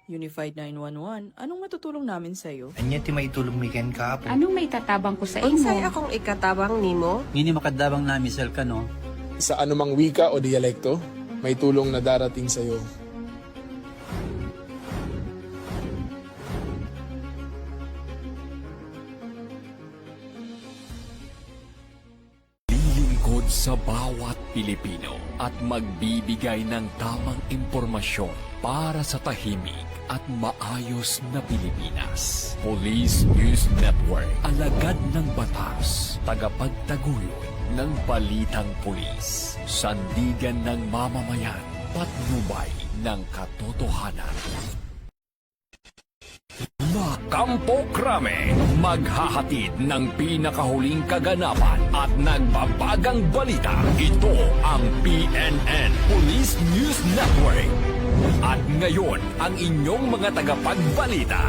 Unified 911, anong matutulong namin sa'yo? Anya ti maitulong mi ken kapo. Anong may tatabang ko sa Unsay imo? akong ikatabang nimo? Ngini makadabang na misal ka no. Sa anumang wika o dialekto, may tulong na darating sa iyo. Lilingkod sa bawat Pilipino at magbibigay ng tamang impormasyon para sa tahimik at maayos na Pilipinas. Police News Network, alagad ng batas, tagapagtaguyod ng balitang pulis, sandigan ng mamamayan, patnubay ng katotohanan. Kampo Krame, maghahatid ng pinakahuling kaganapan at nagbabagang balita. Ito ang PNN Police News Network. At ngayon, ang inyong mga tagapagbalita.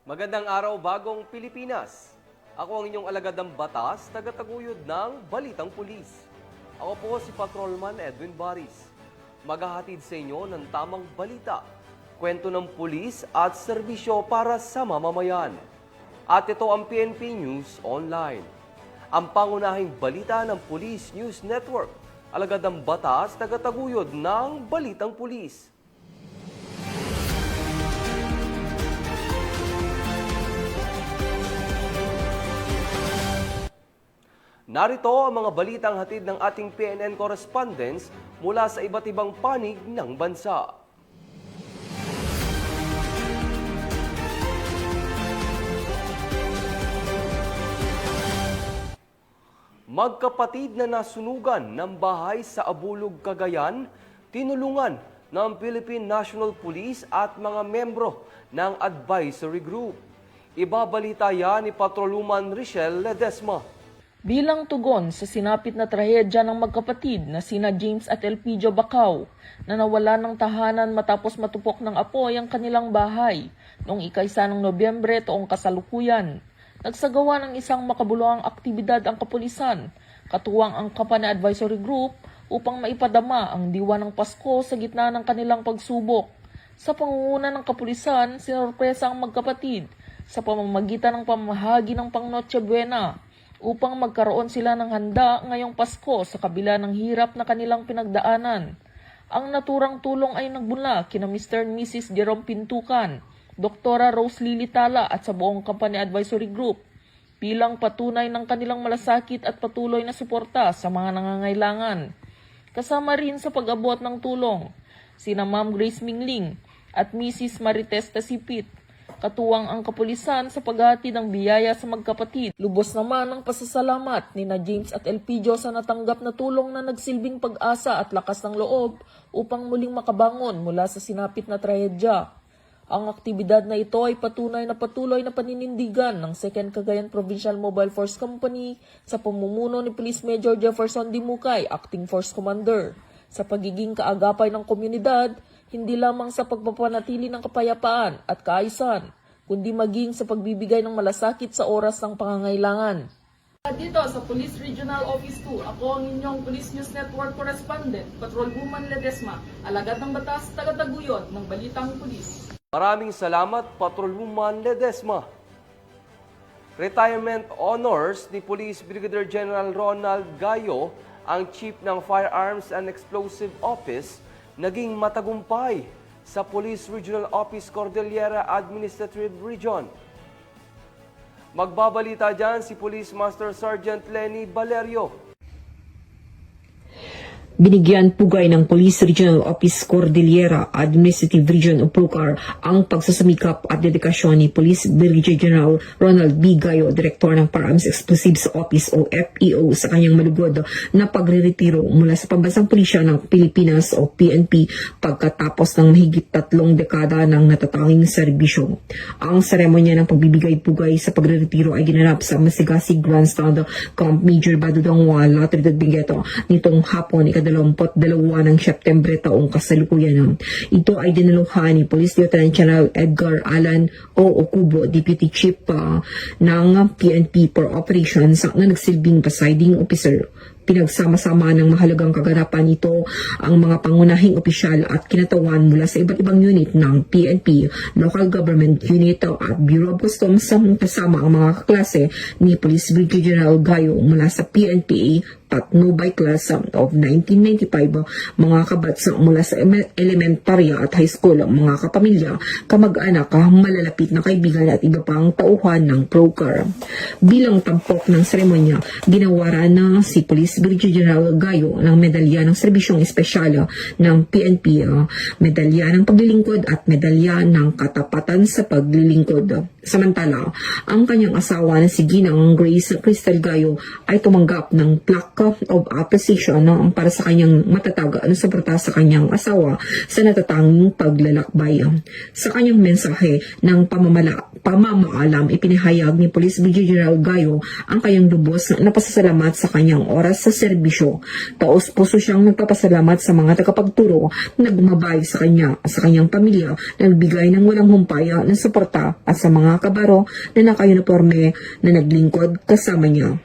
Magandang araw, bagong Pilipinas. Ako ang inyong alagadang batas, tagataguyod ng Balitang Pulis. Ako po si Patrolman Edwin Baris. Maghahatid sa inyo ng tamang balita, kwento ng pulis at serbisyo para sa mamamayan. At ito ang PNP News Online. Ang pangunahing balita ng Police News Network, alagadang batas, tagataguyod ng Balitang Pulis. Narito ang mga balitang hatid ng ating PNN correspondents mula sa iba't ibang panig ng bansa. Magkapatid na nasunugan ng bahay sa Abulog, Cagayan, tinulungan ng Philippine National Police at mga membro ng advisory group. Ibabalita yan ni Patrolwoman Richelle Ledesma. Bilang tugon sa sinapit na trahedya ng magkapatid na sina James at Elpidio Bacau na nawalan ng tahanan matapos matupok ng apoy ang kanilang bahay noong ika-1 ng Nobyembre taong kasalukuyan, nagsagawa ng isang makabuluhang aktibidad ang kapulisan, katuwang ang Company Advisory Group upang maipadama ang diwa ng Pasko sa gitna ng kanilang pagsubok. Sa pangunguna ng kapulisan, sinurpresa ang magkapatid sa pamamagitan ng pamahagi ng pang Noche Buena upang magkaroon sila ng handa ngayong Pasko sa kabila ng hirap na kanilang pinagdaanan. Ang naturang tulong ay nagbula kina Mr. and Mrs. Jerome Pintukan, Dr. Rose Lily Tala at sa buong Company Advisory Group bilang patunay ng kanilang malasakit at patuloy na suporta sa mga nangangailangan. Kasama rin sa pag-abot ng tulong sina Ma'am Grace Mingling at Mrs. Marites Tasipit, katuwang ang kapulisan sa paghatid ng biyaya sa magkapatid. Lubos naman ang pasasalamat ni na James at Elpidio sa natanggap na tulong na nagsilbing pag-asa at lakas ng loob upang muling makabangon mula sa sinapit na trahedya. Ang aktibidad na ito ay patunay na patuloy na paninindigan ng 2nd Cagayan Provincial Mobile Force Company sa pamumuno ni Police Major Jefferson Dimukay, Acting Force Commander, sa pagiging kaagapay ng komunidad, hindi lamang sa pagpapanatili ng kapayapaan at kaayusan, kundi maging sa pagbibigay ng malasakit sa oras ng pangangailangan. Dito sa Police Regional Office 2, ako ang inyong Police News Network Correspondent, Patrolwoman Ledesma, alagad ng batas, tagataguyod ng Balitang Pulis. Maraming salamat, Patrolwoman Ledesma. Retirement Honors ni Police Brigadier General Ronald Gayo, ang Chief ng Firearms and Explosive Office, naging matagumpay sa Police Regional Office Cordillera Administrative Region. Magbabalita dyan si Police Master Sergeant Lenny Valerio. Binigyan pugay ng Police Regional Office Cordillera Administrative Region o PROCAR ang pagsasamikap at dedikasyon ni Police Brigadier General Ronald B. Gayo, Direktor ng Firearms Explosives Office o FEO, sa kanyang malugod na pagre-retiro mula sa Pambansang Pulisya ng Pilipinas o PNP pagkatapos ng mahigit 3 dekada ng natatanging serbisyo. Ang seremonya ng pagbibigay pugay sa pagre-retiro ay ginanap sa Masigasig Grandstand Camp Major Badudangwa, La Trinidad, Bengueto nitong hapon 22 ng September taong kasalukuyan. Ito ay dinaluhan ni Police Lieutenant General Edgar Alan O. Okubo, Deputy Chief ng PNP for Operations na nagsilbing presiding officer. Pinagsama-sama ng mahalagang kaganapan ito ang mga pangunahing opisyal at kinatawan mula sa iba't ibang unit ng PNP, Local Government Unit at Bureau of Customs kasama ang mga kaklase ni Police Brigadier General Gayo mula sa PNPA Patnubay Class of 1995, mga kabats mula sa elementarya at high school, mga kapamilya, kamag-anak, malalapit na kaibigan at iba pang tauhan ng PROCAR. Bilang tampok ng seremonya, ginawaran na si Police Brigadier General Gayo ng medalya ng serbisyong espesyal ng PNP, medalya ng paglilingkod at medalya ng katapatan sa paglilingkod. Samantala, ang kanyang asawa na si Ginang Grace Crystal Gayo ay tumanggap ng plaque of appreciation para sa kanyang matatag na suporta sa kanyang asawa sa natatanging paglalakbay. Sa kanyang mensahe ng pamamaalam, ipinahayag ni Police Brigadier General Gayo ang kanyang lubos na pasasalamat sa kanyang oras sa serbisyo. Taos-puso siyang nagpapasalamat sa mga tagapagturo na gumabay sa kanyang pamilya na nagbigay ng walang humpaya ng suporta at sa mga kabaro na naka-uniforme na naglingkod kasama niya.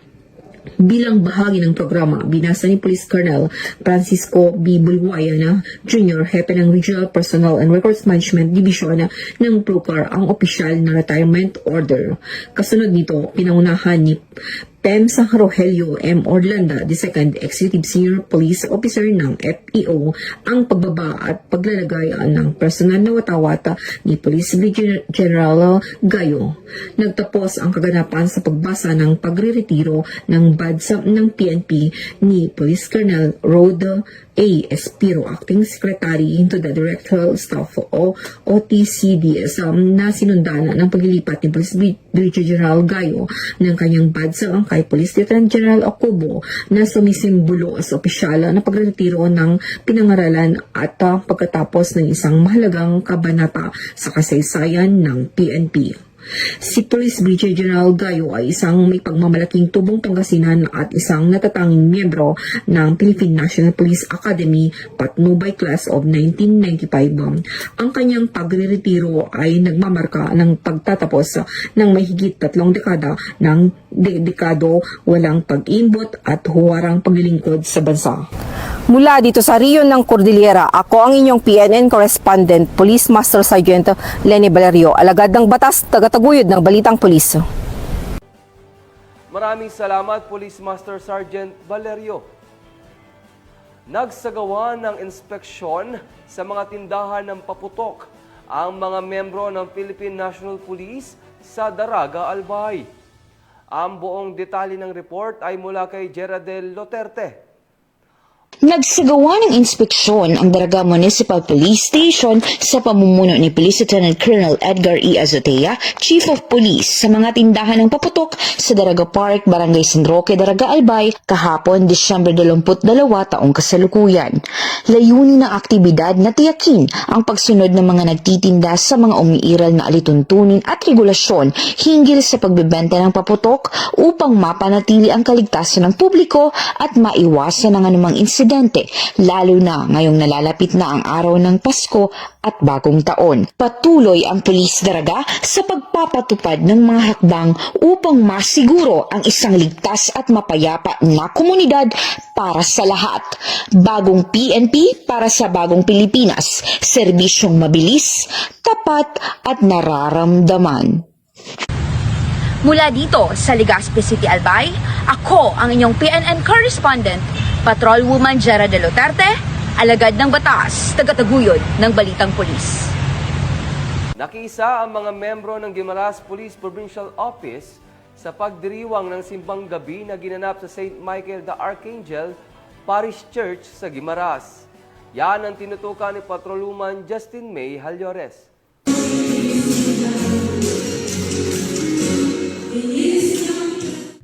Bilang bahagi ng programa, binasa ni Police Colonel Francisco B. Bulwaya Jr., Hepe ng Regional Personnel and Records Management Division ng PROCAR ang opisyal na retirement order. Kasunod nito, pinangunahan ni PEMS Rogelio M. Orlando, the second Executive Senior Police Officer ng FEO, ang pagbaba at paglalagay ng personal na watawata ni Police Brigadier General Gayo. Nagtapos ang kaganapan sa pagbasa ng pagre-retiro ng badge ng PNP ni Police Colonel Rod A. Espiro, Acting Secretary into the Directorial Staff o OTCDS, na sinundan ng paglilipat ni Police Brigadier General Gayo ng kanyang badge kay Police Lieutenant General Okubo na sumisimbolo sa opisyal na pagretiro ng pinangaralan at pagkatapos ng isang mahalagang kabanata sa kasaysayan ng PNP. Si Police Brigadier General Gayo ay isang may pagmamalaking tubong Pangasinan at isang natatanging miyembro ng Philippine National Police Academy Patnubay Class of 1995. Ang kanyang pagre-retiro ay nagmamarka ng pagtatapos ng mahigit 3 dekada ng dedikado, walang pag-imbot at huwarang paglilingkod sa bansa. Mula dito sa Riyon ng Cordillera, ako ang inyong PNN correspondent, Police Master Sergeant Lenny Valerio, alagad ng batas, tagataguyod ng Balitang Pulis. Maraming salamat, Police Master Sergeant Valerio. Nagsagawa ng inspeksyon sa mga tindahan ng paputok ang mga membro ng Philippine National Police sa Daraga, Albay. Ang buong detalye ng report ay mula kay Jeradel Loterte. Nagsagawa ng inspeksyon ang Daraga Municipal Police Station sa pamumuno ni Police Lieutenant Colonel Edgar E. Azotea, Chief of Police, sa mga tindahan ng paputok sa Daraga Park, Barangay San Roque, Daraga Albay, kahapon Disyembre 22 taong kasalukuyan. Layunin ng aktibidad na tiyakin ang pagsunod ng mga nagtitinda sa mga umiiral na alituntunin at regulasyon hinggil sa pagbebenta ng paputok upang mapanatili ang kaligtasan ng publiko at maiwasan ang anumang insidente, lalo na ngayong nalalapit na ang araw ng Pasko at Bagong Taon. Patuloy ang Pulis Daraga sa pagpapatupad ng mga hakbang upang masiguro ang isang ligtas at mapayapa na komunidad para sa lahat. Bagong PNP para sa bagong Pilipinas, serbisyong mabilis, tapat at nararamdaman. Mula dito sa Legazpi City, Albay, ako ang inyong PNN correspondent, Patrolwoman Jera de Luterte, alagad ng batas, tagataguyod ng Balitang Pulis. Nakiisa ang mga membro ng Guimaras Police Provincial Office sa pagdiriwang ng simbang gabi na ginanap sa St. Michael the Archangel Parish Church sa Guimaras. Yan ang tinutukan ni Patrolwoman Justin May Halyores.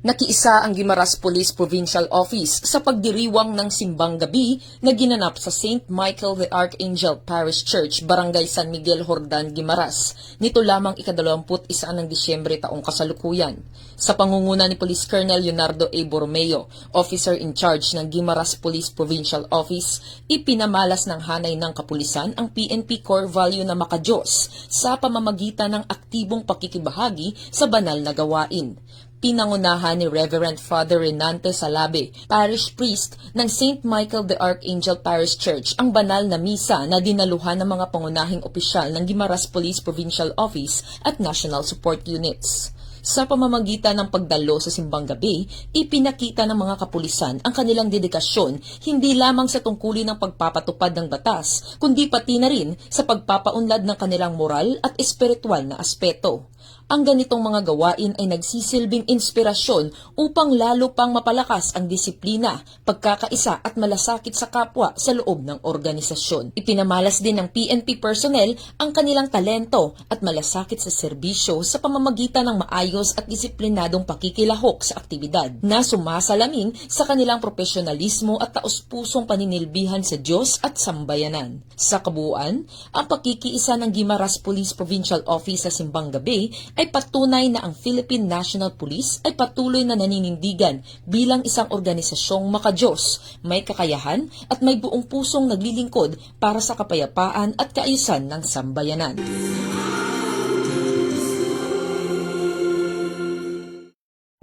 Nakiisa ang Guimaras Police Provincial Office sa pagdiriwang ng simbang gabi na ginanap sa St. Michael the Archangel Parish Church, Barangay San Miguel, Hordan, Guimaras. Nito lamang ika-21 ng Disyembre taong kasalukuyan. Sa pangunguna ni Police Colonel Leonardo A. Borromeo, Officer in Charge ng Guimaras Police Provincial Office, ipinamalas ng hanay ng kapulisan ang PNP core value na makadiyos sa pamamagitan ng aktibong pakikibahagi sa banal na gawain. pinangunahan ni Reverend Father Renante Salabe, parish priest ng St. Michael the Archangel Parish Church, ang banal na misa na dinaluhan ng mga pangunahing opisyal ng Guimaras Police Provincial Office at National Support Units. Sa pamamagitan ng pagdalo sa simbang gabi, ipinakita ng mga kapulisan ang kanilang dedikasyon hindi lamang sa tungkulin ng pagpapatupad ng batas, kundi pati na rin sa pagpapaunlad ng kanilang moral at espiritual na aspeto. Ang ganitong mga gawain ay nagsisilbing inspirasyon upang lalo pang mapalakas ang disiplina, pagkakaisa at malasakit sa kapwa sa loob ng organisasyon. Ipinamalas din ng PNP personnel ang kanilang talento at malasakit sa serbisyo sa pamamagitan ng maayos at disiplinadong pakikilahok sa aktibidad na sumasalamin sa kanilang profesionalismo at taos-pusong paninilbihan sa Diyos at sambayanan. Sa kabuuan, ang pakikiisa ng Guimaras Police Provincial Office sa simbang gabi ay patunay na ang Philippine National Police ay patuloy na naninindigan bilang isang organisasyong makadiyos, may kakayahan at may buong pusong naglilingkod para sa kapayapaan at kaayusan ng sambayanan.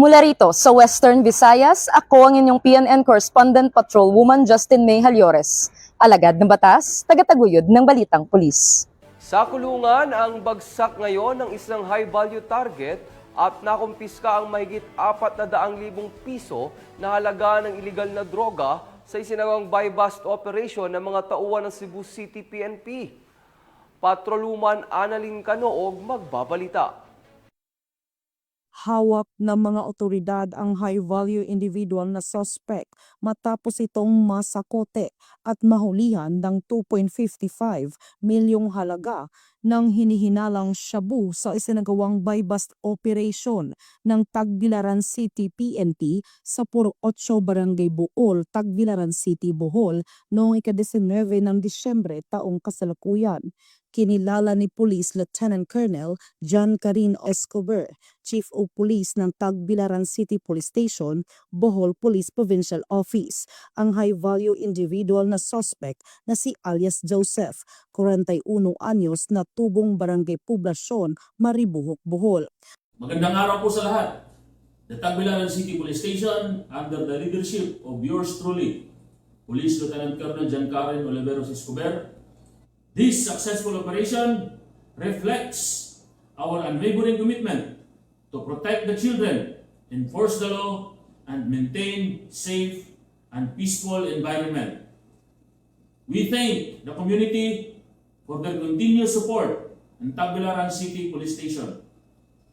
Mula rito sa Western Visayas, ako ang inyong PNN Correspondent Patrolwoman Justin May Halyores. Alagad ng batas, tagataguyod ng Balitang Pulis. Sa kulungan, ang bagsak ngayon ng isang high-value target at nakumpiska ang mahigit 400,000 piso na halaga ng iligal na droga sa isinagawang buy-bust operation ng mga tauhan ng Cebu City PNP. Patrolwoman Annalyn Canoog magbabalita. Hawak ng mga otoridad ang high-value individual na suspect matapos itong masakote at mahulihan ng 2.55 milyong halaga ng hinihinalang shabu sa isinagawang buy-bust operation ng Tagbilaran City PNP sa Puro 8 Barangay Buol, Tagbilaran City, Bohol noong ika-19 ng Disyembre taong kasalukuyan. Kinilala ni Police Lieutenant Colonel John Karin Escobar, Chief of Police ng Tagbilaran City Police Station, Bohol Police Provincial Office, ang high-value individual na suspect na si alias Joseph, 41 anyos na tubong barangay poblasyon, Maribuhok, Bohol. Magandang araw po sa lahat. The Tagbilaran City Police Station, under the leadership of yours truly, Police Lieutenant Colonel John Karin Oliveros Escobar. This successful operation reflects our unwavering commitment to protect the children, enforce the law, and maintain safe and peaceful environment. We thank the community for their continued support in Tagbilaran City Police Station.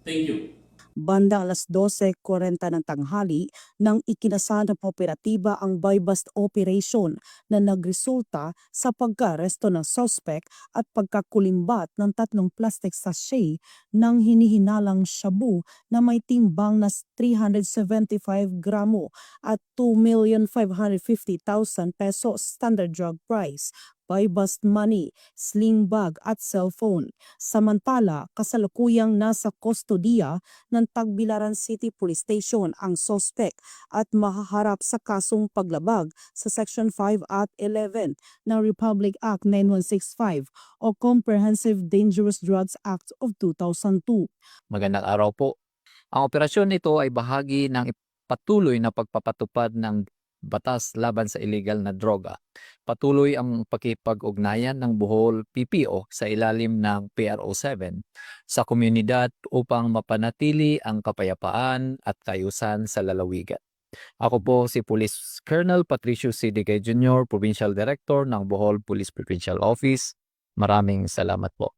Thank you. Bandang alas 12:40 ng tanghali nang ikinasa ng operatiba ang buy-bust operation na nagresulta sa pagka-aresto ng suspect at pagkakulimbat ng 3 plastic sachet ng hinihinalang shabu na may timbang na 375 gramo at 2,550,000 pesos standard drug price, buy-bust money, sling bag at cellphone. Samantala, kasalukuyang nasa kustodiya ng Tagbilaran City Police Station ang suspect at mahaharap sa kasong paglabag sa Section 5 at 11 ng Republic Act 9165 o Comprehensive Dangerous Drugs Act of 2002. Magandang araw po. Ang operasyon nito ay bahagi ng patuloy na pagpapatupad ng batas laban sa illegal na droga. Patuloy ang pakipag-ugnayan ng Bohol PPO sa ilalim ng PRO7 sa komunidad upang mapanatili ang kapayapaan at kaayusan sa lalawigan. Ako po si Police Colonel Patricio C. Digay Jr., Provincial Director ng Bohol Police Provincial Office. Maraming salamat po.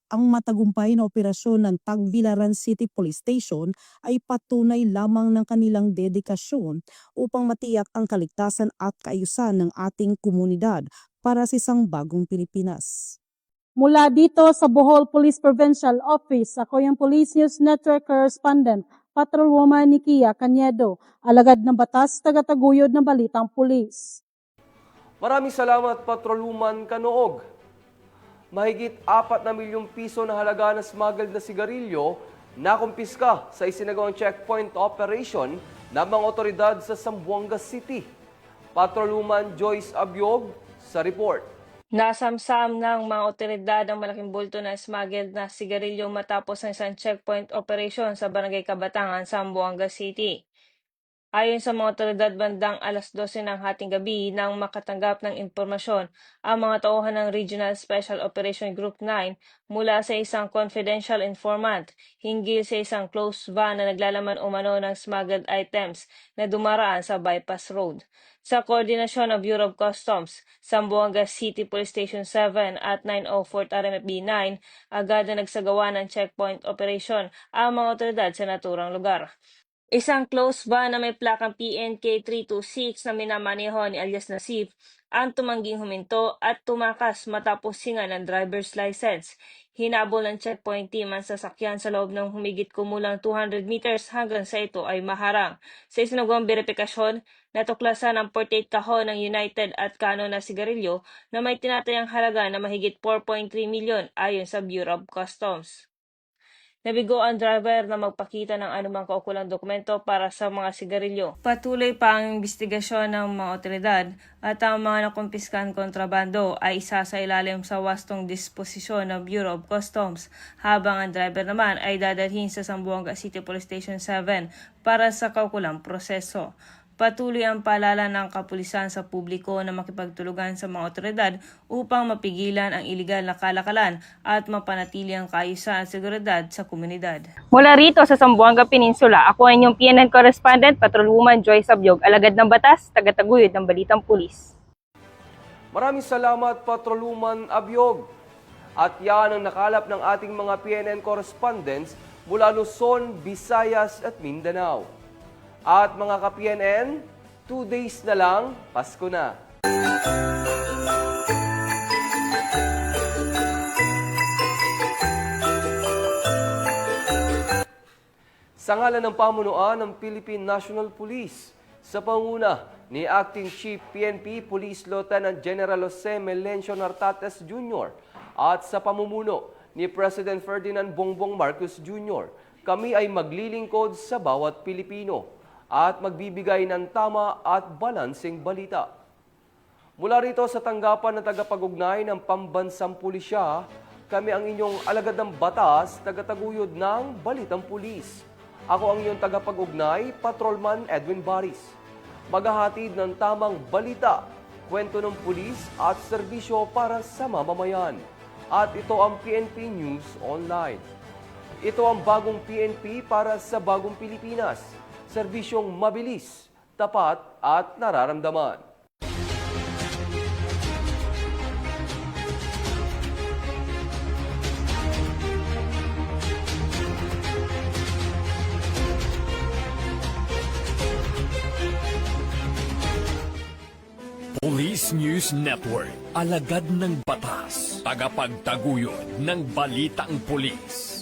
Ang matagumpay na operasyon ng Tagbilaran City Police Station ay patunay lamang ng kanilang dedikasyon upang matiyak ang kaligtasan at kaayusan ng ating komunidad para sa isang bagong Pilipinas. Mula dito sa Bohol Police Provincial Office, ako yung Police News Network Correspondent, Patrolwoman Nikia Cañedo, alagad ng batas, tagataguyod ng Balitang Pulis. Maraming salamat, Patrolwoman Canoog. Mahigit 4 na milyong piso na halaga ng smuggled na sigarilyo na kumpiska sa isinagawang checkpoint operation ng mga otoridad sa Zamboanga City. Patrolwoman Joyce Abiog sa report. Nasamsam ng mga otoridad ang malaking bulto na smuggled na sigarilyo matapos ang isang checkpoint operation sa Barangay Kabatangan, Zamboanga City. Ayon sa mga otoridad, bandang alas 12 ng hating gabi nang makatanggap ng impormasyon ang mga tauhan ng Regional Special Operation Group 9 mula sa isang confidential informant hinggil sa isang closed van na naglalaman umano ng smuggled items na dumaraan sa bypass road. Sa koordinasyon ng Bureau of Customs, Zamboanga City Police Station 7 at 904th RMFB 9, agad na nagsagawa ng checkpoint operation ang mga otoridad sa naturang lugar. Isang closed van na may plakang PNK 326 na minamaneho ni alias Nasif ang tumangging huminto at tumakas matapos hinga ng driver's license. Hinabol ng checkpoint team ang sasakyan sa loob ng humigit kumulang 200 meters hanggang sa ito ay maharang. Sa isinagawang verifikasyon, natuklasan ang 48 kahon ng United at Canon na sigarilyo na may tinatayang halaga na mahigit 4.3 milyon ayon sa Bureau of Customs. Nabigo ang driver na magpakita ng anumang kaukulang dokumento para sa mga sigarilyo. Patuloy pa ang investigasyon ng mga otoridad at ang mga nakumpiskan kontrabando ay isa sa ilalim sa wastong disposisyon ng Bureau of Customs, habang ang driver naman ay dadalhin sa Zamboanga City Police Station 7 para sa kaukulang proseso. Patuloy ang paalala ng kapulisan sa publiko na makipagtulungan sa mga otoridad upang mapigilan ang iligal na kalakalan at mapanatili ang kaayusan at seguridad sa komunidad. Mula rito sa Zamboanga Peninsula, ako ang inyong PNN correspondent, Patrolwoman Joy Sabyog, alagad ng batas, tagataguyod ng Balitang Pulis. Maraming salamat, Patrolwoman Abyog. At yan ang nakalap ng ating mga PNN correspondents mula Luzon, Visayas at Mindanao. At mga ka-PNN, 2 days na lang, Pasko na. Sa ngalan ng pamunuan ng Philippine National Police, sa panguna ni Acting Chief PNP Police Lieutenant General Jose Melencio Nartates Jr. at sa pamumuno ni President Ferdinand Bongbong Marcos Jr., kami ay maglilingkod sa bawat Pilipino at magbibigay ng tama at balanseng balita. Mula rito sa tanggapan ng tagapag-ugnay ng Pambansang Pulisya, kami ang inyong alagad ng batas, tagataguyod ng Balitang Pulis. Ako ang inyong tagapag-ugnay, Patrolman Edwin Baris. Maghahatid ng tamang balita, kwento ng pulis at serbisyo para sa mamamayan. At ito ang PNP News Online. Ito ang bagong PNP para sa bagong Pilipinas. Serbisyong mabilis, tapat at nararamdaman. Police News Network, alagad ng batas, tagapagtaguyod ng Balitang Pulis.